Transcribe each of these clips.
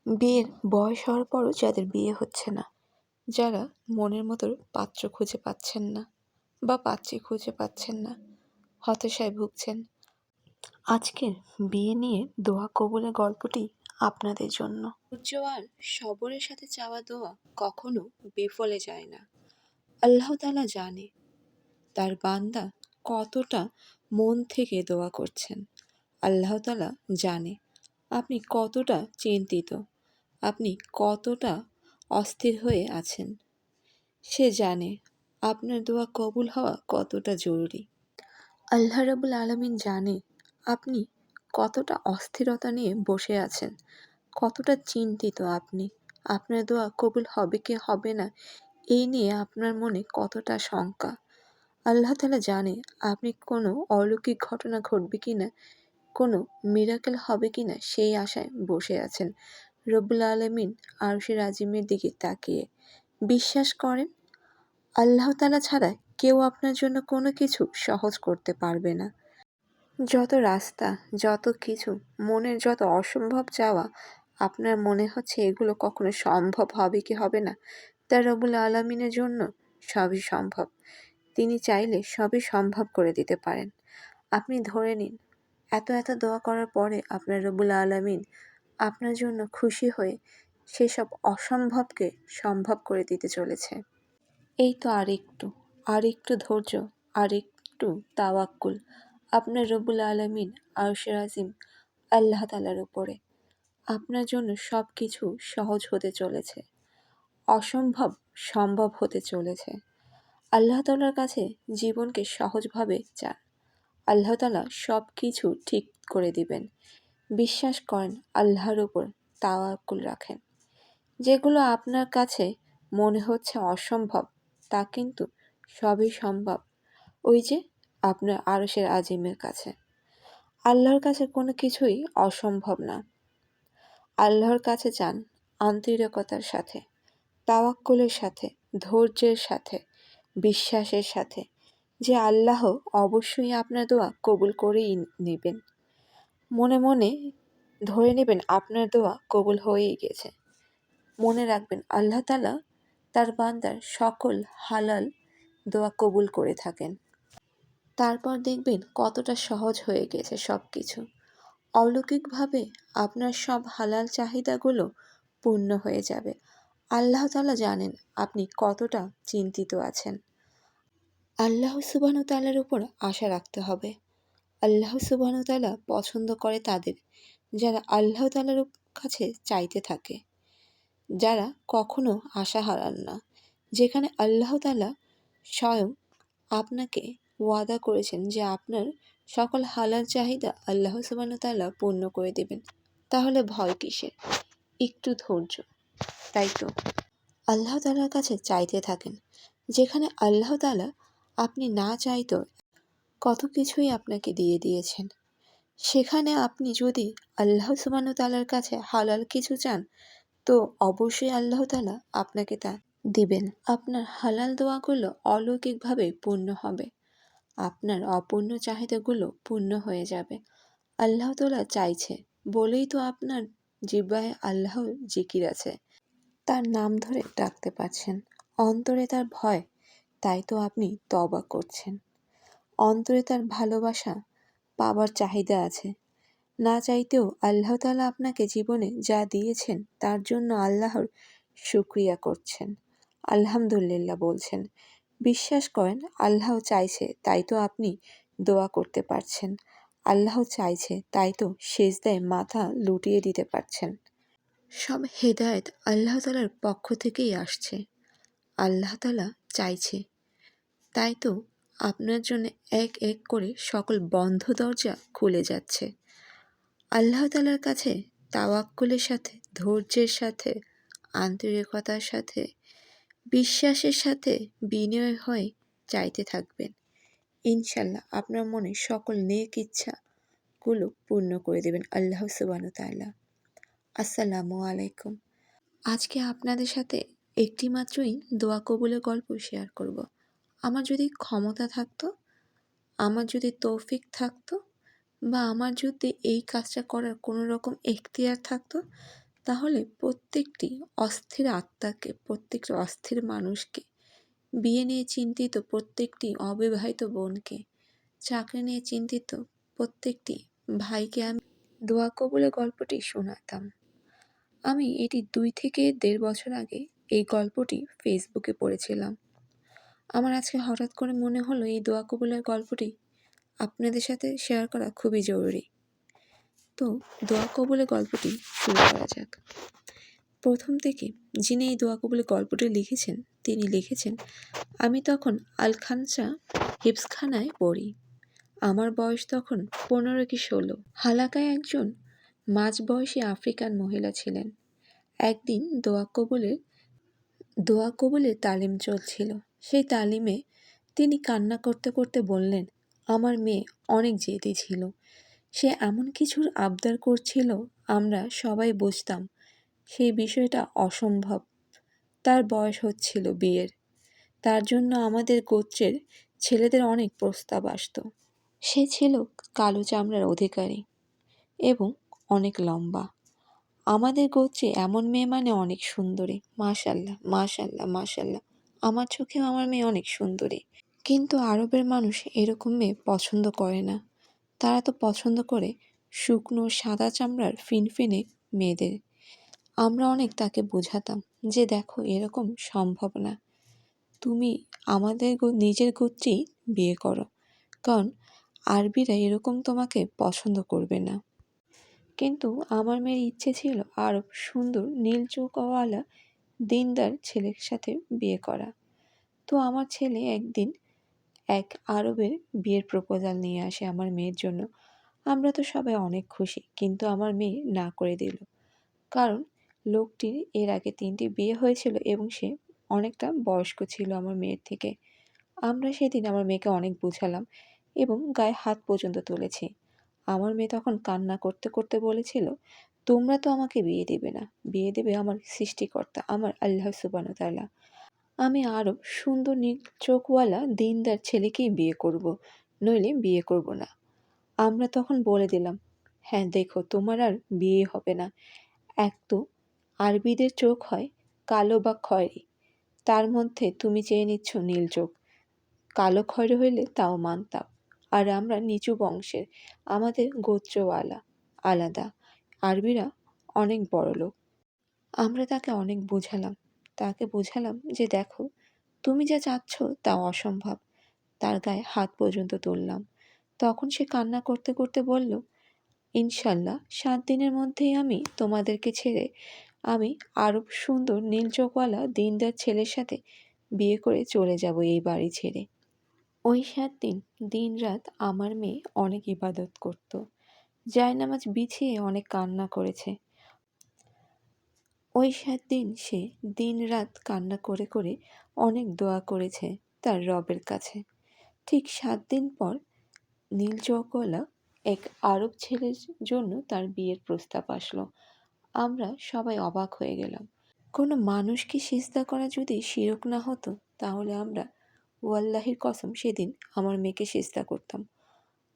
বিয়ের বয়স হওয়ার পরও যাদের বিয়ে হচ্ছে না, যারা মনের মতো পাত্র খুঁজে পাচ্ছেন না বা পাত্রী খুঁজে পাচ্ছেন না, হতাশায় ভুগছেন, আজকের বিয়ে নিয়ে দোয়া কবুলের গল্পটি আপনাদের জন্য। ধৈর্য আর সবরের সাথে চাওয়া দোয়া কখনো বিফলে যায় না। আল্লাহ তাআলা জানে তার বান্দা কতটা মন থেকে দোয়া করছেন। আল্লাহ তাআলা জানে আপনি কতটা চিন্তিত, আপনি কতটা অস্থির হয়ে আছেন। সে জানে আপনার দোয়া কবুল হওয়া কতটা জরুরি। আল্লাহ রাব্বুল আলামিন জানে আপনি কতটা অস্থিরতা নিয়ে বসে আছেন, কতটা চিন্তিত আপনি। আপনার দোয়া কবুল হবে কি হবে না এই নিয়ে আপনার মনে কতটা শঙ্কা। আল্লাহ তাআলা জানে আপনি কোনো অলৌকিক ঘটনা ঘটবে কিনা, কোনো মিরাকেল হবে কিনা সেই আশায় বসে আছেন রব্বুল আলামিন আরশের আজিমের দিকে তাকিয়ে। বিশ্বাস করেন আল্লাহ তাআলা ছাড়া কেউ আপনার জন্য কোনো কিছু সহজ করতে পারবে না। যত রাস্তা, যত কিছু, মনের যত অসম্ভব চাওয়া আপনার মনে হচ্ছে এগুলো কখনো সম্ভব হবে কি হবে না, তা রব্বুল আলামিনের জন্য সবই সম্ভব। তিনি চাইলে সবই সম্ভব করে দিতে পারেন। আপনি ধরে নিন এত দোয়া করার পরে আপনার রব্বুল আলামিন আপনার জন্য খুশি হয়ে সেসব অসম্ভবকে সম্ভব করে দিতে চলেছে। এই তো আরেকটু ধৈর্য, আরেকটু তাওয়াক্কুল আপনার রব্বুল আলামিন আরশের আজিম আল্লাহ তাআলার উপরে। আপনার জন্য সব কিছু সহজ হতে চলেছে, অসম্ভব সম্ভব হতে চলেছে। আল্লাহ তাআলার কাছে জীবনকে সহজভাবে চান, আল্লাহ তাআলা সব কিছু ঠিক করে দিবেন। বিশ্বাস করেন, আল্লাহর উপর তাওয়াক্কুল রাখেন। যেগুলো আপনার কাছে মনে হচ্ছে অসম্ভব, তা কিন্তু সবই সম্ভব ওই যে আপনার আরশের আজিমের কাছে। আল্লাহর কাছে কোনো কিছুই অসম্ভব না। আল্লাহর কাছে চান আন্তরিকতার সাথে, তাওয়াক্কুলের সাথে, ধৈর্যের সাথে, বিশ্বাসের সাথে যে আল্লাহ অবশ্যই আপনার দোয়া কবুল করেই নেবেন। মনে মনে ধরে নেবেন আপনার দোয়া কবুল হয়েই গেছে। মনে রাখবেন আল্লাহ তাআলা তার বান্দার সকল হালাল দোয়া কবুল করে থাকেন। তারপর দেখবেন কতটা সহজ হয়ে গেছে সব কিছু। অলৌকিকভাবে আপনার সব হালাল চাহিদাগুলো পূর্ণ হয়ে যাবে। আল্লাহ তাআলা জানেন আপনি কতটা চিন্তিত আছেন। আল্লাহ সুবহানাহু তাআলার উপর আশা রাখতে হবে। আল্লাহ সুবহানাহু তাআলা পছন্দ করে তাদের যারা আল্লাহ তাআলার কাছে চাইতে থাকে, যারা কখনো আশা হারান না। যেখানে আল্লাহ তাআলা স্বয়ং আপনাকে ওয়াদা করেছেন যে আপনার সকল হালাল চাহিদা আল্লাহ সুবহানাহু তাআলা পূর্ণ করে দেবেন, তাহলে ভয় কিসের? একটু ধৈর্য। তাই তো আল্লাহ তাআলার কাছে চাইতে থাকেন। যেখানে আল্লাহ তাআলা আপনি না চাইতো কত কিছুই আপনাকে দিয়ে দিয়েছেন। সেখানে আপনি যদি আল্লাহ সুবহানাহু তাআলার কাছে হালাল কিছু চান, তো অবশ্যই আল্লাহ তাআলা আপনাকে তা দিবেন। আপনার হালাল দোয়াগুলো অলৌকিকভাবে পূর্ণ হবে। আপনার অপূর্ণ চাহিদাগুলো পূর্ণ হয়ে যাবে। আল্লাহ তাআলা চাইছে বলেই তো আপনার জিহ্বায় আল্লাহর জিকির আছে। তার নাম ধরে ডাকতে পারছেন। অন্তরে তার ভয়, তাই তো আপনি তওবা করছেন। অন্তরে তার ভালোবাসা পাবার চাহিদা আছে। না চাইতেও আল্লাহ তাআলা আপনাকে জীবনে যা দিয়েছেন তার জন্য আল্লাহর শুকরিয়া করছেন, আলহামদুলিল্লাহ বলছেন। বিশ্বাস করেন আল্লাহ চাইছে তাই তো আপনি দোয়া করতে পারছেন। আল্লাহ চাইছে তাই তো সিজদায় মাথা লুটিয়ে দিতে পারছেন। সব হেদায়েত আল্লাহ তাআলার পক্ষ থেকেই আসছে। আল্লাহ তাআলা চাইছে তাই তো আপনার জন্য এক এক করে সকল বন্ধ দরজা খুলে যাচ্ছে। আল্লাহ তাআলার কাছে তাওয়াক্কুলের সাথে, ধৈর্যের সাথে, আন্তরিকতার সাথে, বিশ্বাসের সাথে বিনয় হয়ে চাইতে থাকবেন। ইনশাআল্লাহ আপনার মনে সকল নেক ইচ্ছাগুলো পূর্ণ করে দেবেন আল্লাহ সুবহানাহু তাআলা। আসসালামু আলাইকুম। আজকে আপনাদের সাথে একটি মাত্রই দোয়া কবুলের গল্প শেয়ার করব। আমার যদি ক্ষমতা থাকতো, আমার যদি তৌফিক থাকতো, বা আমার যদি এই কাজটা করার কোনো রকম এখতিয়ার থাকতো, তাহলে প্রত্যেকটি অস্থির আত্মাকে, প্রত্যেকটি অস্থির মানুষকে, বিয়ে নিয়ে চিন্তিত প্রত্যেকটি অবিবাহিত বোনকে, চাকরি নিয়ে চিন্তিত প্রত্যেকটি ভাইকে আমি দোয়া কবুলের গল্পটি শোনাতাম। আমি এটি ২ থেকে ১.৫ বছর আগে এই গল্পটি ফেসবুকে পড়েছিলাম। আমার আজকে হঠাৎ করে মনে হলো এই দোয়া কবুলের গল্পটি আপনাদের সাথে শেয়ার করা খুবই জরুরি। তো দোয়া কবুলের গল্পটি শুরু করা যাক। প্রথম থেকে যিনি এই দোয়া কবুলের গল্পটি লিখেছেন, তিনি লিখেছেন, আমি তখন আলখানসা হিফজখানায় পড়ি। আমার বয়স তখন ১৫ কি ১৬। হালাকায় একজন মাঝবয়সী আফ্রিকান মহিলা ছিলেন। একদিন দোয়া কবুলের তালিম চলছিল। সেই তালিমে তিনি কান্না করতে করতে বললেন, আমার মেয়ে অনেক জেদি ছিল। সে এমন কিছুর আবদার করছিল, আমরা সবাই বুঝতাম সেই বিষয়টা অসম্ভব। তার বয়স হচ্ছিল বিয়ের। তার জন্য আমাদের গোত্রের ছেলেদের অনেক প্রস্তাব আসত। সে ছিল কালো চামড়ার অধিকারী এবং অনেক লম্বা। আমাদের গোত্রে এমন মেয়ে মানে অনেক সুন্দরী। মাশাআল্লাহ, মাশাআল্লাহ, মাশাআল্লাহ। আমার চোখেও আমার মেয়ে অনেক সুন্দরী। কিন্তু আরবের মানুষ এরকম মেয়ে পছন্দ করে না। তারা তো পছন্দ করে শুকনো সাদা চামড়ার ফিনফিনে মেয়েদের। আমরা অনেক তাকে বোঝাতাম যে দেখো এরকম সম্ভব না। তুমি আমাদের নিজের গোত্রেই বিয়ে করো, কারণ আরবিরা এরকম তোমাকে পছন্দ করবে না। কিন্তু আমার মেয়ের ইচ্ছে ছিল আরব সুন্দর নীল চোখওয়ালা দিনদার ছেলের সাথে বিয়ে করা। তো আমার ছেলে একদিন এক আরবের বিয়ের প্রপোজাল নিয়ে আসে আমার মেয়ের জন্য। আমরা তো সবাই অনেক খুশি, কিন্তু আমার মেয়ে না করে দিল। কারণ লোকটির এর আগে ৩টি বিয়ে হয়েছিল এবং সে অনেকটা বয়স্ক ছিল আমার মেয়ের থেকে। আমরা সেদিন আমার মেয়েকে অনেক বোঝালাম এবং গায়ে হাত পর্যন্ত তুলেছি। আমার মেয়ে তখন কান্না করতে করতে বলেছিল, তোমরা তো আমাকে বিয়ে দেবে না, বিয়ে দেবে আমার সৃষ্টিকর্তা, আমার আল্লাহ সুবহানাহু ওয়া তাআলা। আমি আরব সুন্দর নীল চোখওয়ালা দিনদার ছেলেকেই বিয়ে করব, নইলে বিয়ে করব না। আমরা তখন বলে দিলাম, হ্যাঁ দেখো তোমার আর বিয়ে হবে না। এক তো আরবিদের চোখ হয় কালো বা খয়েরি, তার মধ্যে তুমি চেয়ে নিচ্ছ নীল চোখ। কালো খয়েরি হইলে তাও মানতাম। আর আমরা নিচু বংশের, আমাদের গোত্রওয়ালা আলাদা। আরবিরা অনেক বড়লোক। আমরা তাকে অনেক বোঝালাম। তাকে বোঝালাম যে দেখো তুমি যা চাচ্ছ তা অসম্ভব। তার গায়ে হাত পর্যন্ত তুললাম। তখন সে কান্না করতে করতে বলল, ইনশাল্লাহ ৭ দিনের মধ্যেই আমি তোমাদেরকে ছেড়ে আমি আরব সুন্দর নীল চোখওয়ালা দিনদার ছেলের সাথে বিয়ে করে চলে যাব এই বাড়ি ছেড়ে। ওই ৭ দিন দিনরাত আমার মেয়ে অনেক ইবাদত করত। জায়নামাজ বিছিয়ে অনেক কান্না করেছে। ওই ৭ দিন সে দিনরাত কান্না করে করে অনেক দোয়া করেছে তার রবের কাছে। ঠিক ৭ দিন পর নীল চোখওয়ালা এক আরব ছেলের জন্য তার বিয়ের প্রস্তাব আসলো। আমরা সবাই অবাক হয়ে গেলাম। কোনো মানুষকে সিজদা করা যদি শিরক না হতো, তাহলে আমরা ওয়াল্লাহির কসম সেদিন আমার মেয়েকে সিজদা করতাম।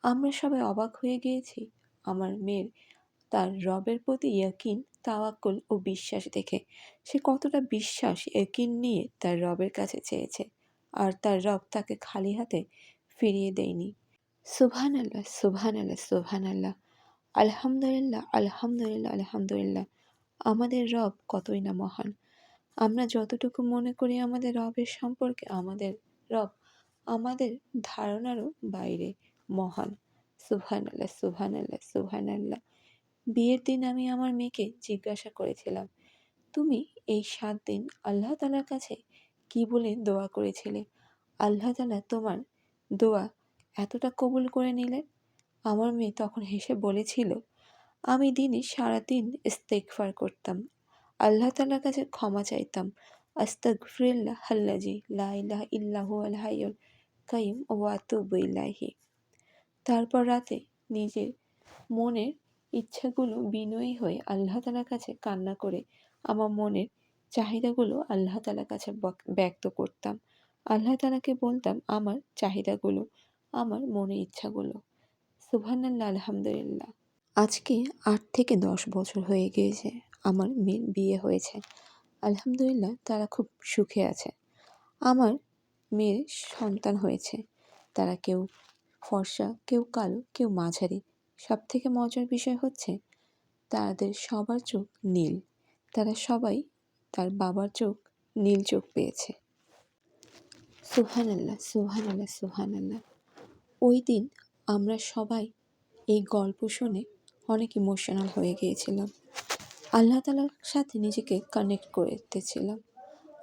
আমরা সবাই অবাক হয়ে গিয়েছি আমার মেয়ের তার রবের প্রতি ইয়াকিন, তাওয়াক্কুল ও বিশ্বাস দেখে। সে কতটা বিশ্বাস ইয়াকিন নিয়ে তার রবের কাছে চেয়েছে, আর তার রব তাকে খালি হাতে ফিরিয়ে দেয়নি। সুবহানাল্লাহ, সুবহানাল্লাহ, সুবহানাল্লাহ। আলহামদুলিল্লাহ, আলহামদুলিল্লাহ, আলহামদুলিল্লাহ। আমাদের রব কতই না মহান। আমরা যতটুকু মনে করি আমাদের রবের সম্পর্কে, আমাদের রব আমাদের ধারণারও বাইরে মহান। সুবহানাল্লাহ, সুবহানাল্লাহ, সুবহানাল্লাহ। বিয়ের দিন আমি আমার মেয়েকে জিজ্ঞাসা করেছিলাম, তুমি এই ৭ দিন আল্লাহ তাআলার কাছে কি বলে দোয়া করেছিলে? আল্লাহ তাআলা তোমার দোয়া এতটা কবুল করে নিলেন? আমার মেয়ে তখন হেসে বলেছিল, আমি দিনে সারাদিন ইস্তেগফার করতাম, আল্লাহ তাআলার কাছে ক্ষমা চাইতাম। আস্তাগফিরুল্লাহ আল্লাযী লা ইলাহা ইল্লা হুয়াল হাইয়ুল কাইয়্যুম ওয়া আতুবু ইলাইহি। তারপর রাতে নিজের মনের ইচ্ছাগুলো বিনয়ী হয়ে আল্লাহ তাআলার কাছে কান্না করে আমার মনের চাহিদাগুলো আল্লাহ তাআলার কাছে ব্যক্ত করতাম। আল্লাহ তাআলাকে বলতাম আমার চাহিদাগুলো, আমার মনের ইচ্ছাগুলো। সুবহানাল্লাহ, আলহামদুলিল্লাহ। আজকে ৮ থেকে ১০ বছর হয়ে গিয়েছে আমার মেয়ের বিয়ে হয়েছে। আলহামদুলিল্লাহ তারা খুব সুখে আছে। আমার মেয়ের সন্তান হয়েছে। তারা কেউ ফর্সা, কেউ কালো, কেউ মাঝারি। সবথেকে মজার বিষয় হচ্ছে তাদের সবার চোখ নীল। তারা সবাই তার বাবার চোখ নীল চোখ পেয়েছে। সুবহানাল্লাহ, সুবহানাল্লাহ, সুবহানাল্লাহ। ওই দিন আমরা সবাই এই গল্প শুনে অনেক ইমোশনাল হয়ে গিয়েছিলাম। আল্লাহ তাআলার সাথে নিজেকে কানেক্ট করতেছিলাম।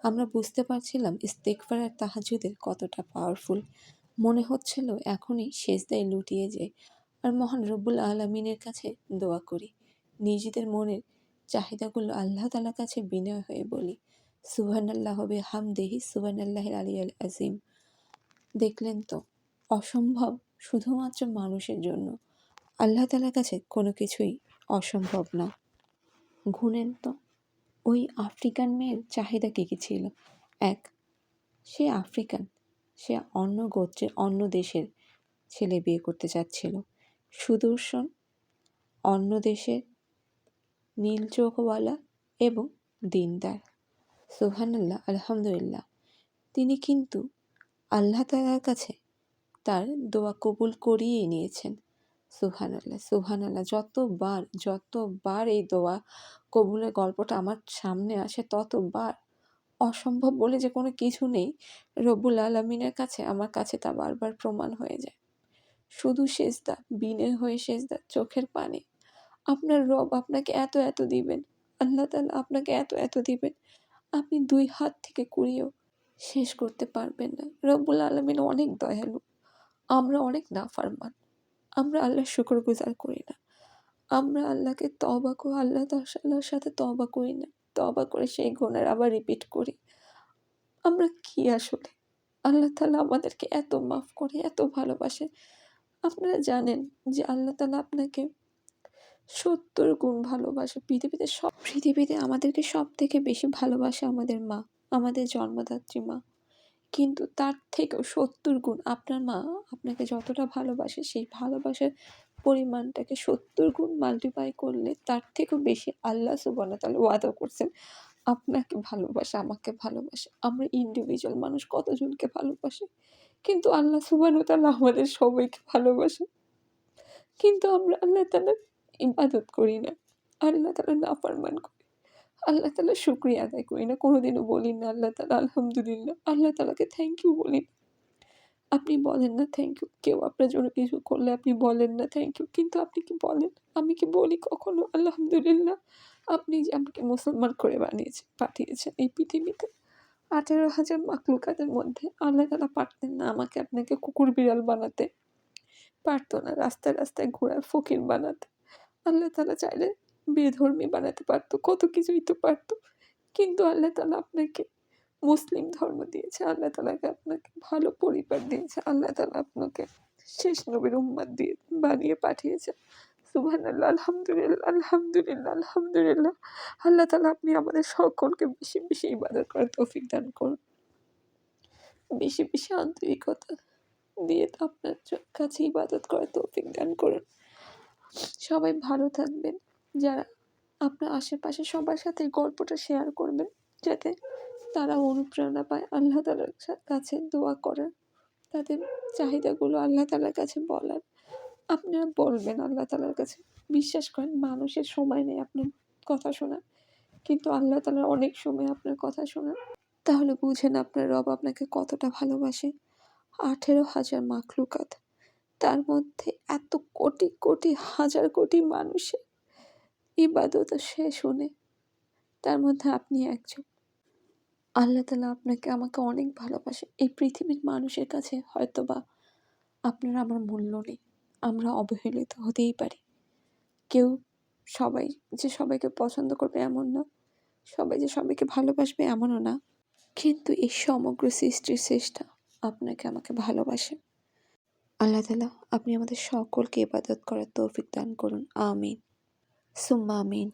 আমরা বুঝতে পারছিলাম ইস্তেগফার আর তাহাজ্জুদের কতটা পাওয়ারফুল। মনে হচ্ছিল এখনই সেজদায় লুটিয়ে যাই আর মহান রব্বুল আলামিনের কাছে দোয়া করি। নিজেদের মনের চাহিদাগুলো আল্লাহ তাআলার কাছে বিনয় হয়ে বলি, সুবহানাল্লাহ বিহামদিহি সুবহানাল্লাহিল আলিয়্যিল আযীম। দেখলেন তো, অসম্ভব শুধুমাত্র মানুষের জন্য। আল্লাহ তাআলার কাছে কোনো কিছুই অসম্ভব না। গুনেন তো, ওই আফ্রিকান মেয়ের চাহিদা কী কী ছিল? এক, সে আফ্রিকান, সে অন্য গোত্রের অন্য দেশের ছেলে বিয়ে করতে চাচ্ছিল। সুদর্শন, অন্য দেশের, নীল চোখওয়ালা এবং দিনদার। সুবহানাল্লাহ, আলহামদুলিল্লাহ। তিনি কিন্তু আল্লাহ তাআলার কাছে তার দোয়া কবুল করিয়েই নিয়েছেন। সুবহানাল্লাহ, সুবহানাল্লাহ। যতবার এই দোয়া কবুলের গল্পটা আমার সামনে আসে ততবার অসম্ভব বলে যে কোনো কিছু নেই। রব্বুল আলামিনের কাছে আমার কাছে তা বারবার প্রমাণ হয়ে যায়। শুধু সেজদা, বিনয় হয়ে সেজদা, চোখের পানি। আপনার রব আপনাকে এত দিবেন, আল্লাহ তাআলা আপনাকে এত দিবেন, আপনি ২ হাত থেকে কুড়িয়েও শেষ করতে পারবেন না। রব্বুল আলামিন অনেক দয়ালু। আমরা অনেক নাফরমান। আমরা আল্লাহর শুকরগুজার করি না। আমরা আল্লাহকে আল্লাহর সাথে তওবা করি না। তওবা করে সেই গুনাহ আবার রিপিট করি। আমরা কি আসলে? আল্লাহ তাআলা আমাদেরকে এত মাফ করে, এত ভালোবাসে। আপনারা জানেন যে আল্লাহ তাআলা আপনাকে ৭০ গুণ ভালোবাসে। পৃথিবীতে আমাদেরকে সবথেকে বেশি ভালোবাসে আমাদের মা, আমাদের জন্মদাত্রী মা। কিন্তু তার থেকেও ৭০ গুণ আপনার মা আপনাকে যতটা ভালোবাসে, সেই ভালোবাসার পরিমাণটাকে ৭০ গুণ মাল্টিপ্লাই করলে তার থেকেও বেশি আল্লাহ সুবহানাহু ওয়া তাআলা ওয়াদা করছেন আপনাকে ভালোবাসে, আমাকে ভালোবাসে। আমরা ইন্ডিভিজুয়াল মানুষ কতজনকে ভালোবাসি। কিন্তু আল্লাহ সুবহানাহু ওয়া তাআলা আমাদের সবাইকে ভালোবাসে। কিন্তু আমরা আল্লাহ তাআলার ইবাদত করি না। আল্লাহ তাআলার নাফরমান করি। আল্লাহ তাআলার শুকরিয়া আদায় করি না। কোনোদিনও বলি না আল্লাহ তাআলা আলহামদুলিল্লাহ। আল্লাহ তাআলাকে থ্যাংক ইউ বলি না। আপনি বলেন না থ্যাংক ইউ। কেউ আপনার জন্য কিছু করলে আপনি বলেন না থ্যাংক ইউ। কিন্তু আপনি কি বলেন? আমি কি বলি কখনো আলহামদুলিল্লাহ? আপনি যে আমাকে মুসলমান করে পাঠিয়েছেন এই পৃথিবীতে। ১৮,০০০ মাখলুকাতের মধ্যে আল্লাহ তাআলা পারতেন না আমাকে আপনাকে কুকুর বিড়াল বানাতে? পারত না। রাস্তায় ঘোরার ফকির বানাতে। আল্লাহ তাআলা চাইলে বেধর্মী বানাতে পারত। কত কিছুই তো পারত। কিন্তু আল্লাহ তাআলা আপনাকে মুসলিম ধর্ম দিয়েছে। আল্লাহ তাআলাকে আপনাকে ভালো পরিবার দিয়েছে। আল্লাহ তাআলা আপনাকে শেষ নবীর উম্মত দিয়ে বানিয়ে পাঠিয়েছে। সুবহানাল্লাহ, আলহামদুলিল্লাহ, আলহামদুলিল্লাহ, আলহামদুলিল্লাহ। আল্লাহ তাআলা আপনি আমাদের সকলকে বেশি ইবাদত করার তৌফিক দান করুন। বেশি আন্তরিকতা দিয়ে আপনার কাছে ইবাদত করার তৌফিক দান করুন। সবাই ভালো থাকবেন। যারা আপনার আশেপাশে সবার সাথে এই গল্পটা শেয়ার করবেন, যাতে তারা অনুপ্রেরণা পায় আল্লাহ তাআলার কাছে দোয়া করার, তাদের চাহিদাগুলো আল্লাহ তাআলার কাছে বলার। আপনারা বলবেন আল্লাহ তাআলার কাছে। বিশ্বাস করেন মানুষের সময় নেই আপনার কথা শোনার, কিন্তু আল্লাহ তাআলার অনেক সময় আপনার কথা শোনার। তাহলে বুঝেন আপনার রব আপনাকে কতটা ভালোবাসে। ১৮,০০০ মাখলুকাত, তার মধ্যে এত কোটি হাজার কোটি মানুষের ইবাদত সে শুনে, তার মধ্যে আপনি একজন। আল্লাহ তাআলা আপনাকে আমাকে অনেক ভালোবাসে। এই পৃথিবীর মানুষের কাছে হয়তোবা আপনার আমার মূল্য নেই। আমরা অবহেলিত হতেই পারি। কেউ সবাইকে পছন্দ করবে এমন না। সবাই যে সবাইকে ভালোবাসবে এমনও না। কিন্তু এই সমগ্র সৃষ্টির স্রষ্টা আপনাকে আমাকে ভালোবাসে। আল্লাহ তাআলা আপনি আমাদের সকলকে ইবাদত করার তৌফিক দান করুন। আমিন। সুম্মা আমিন।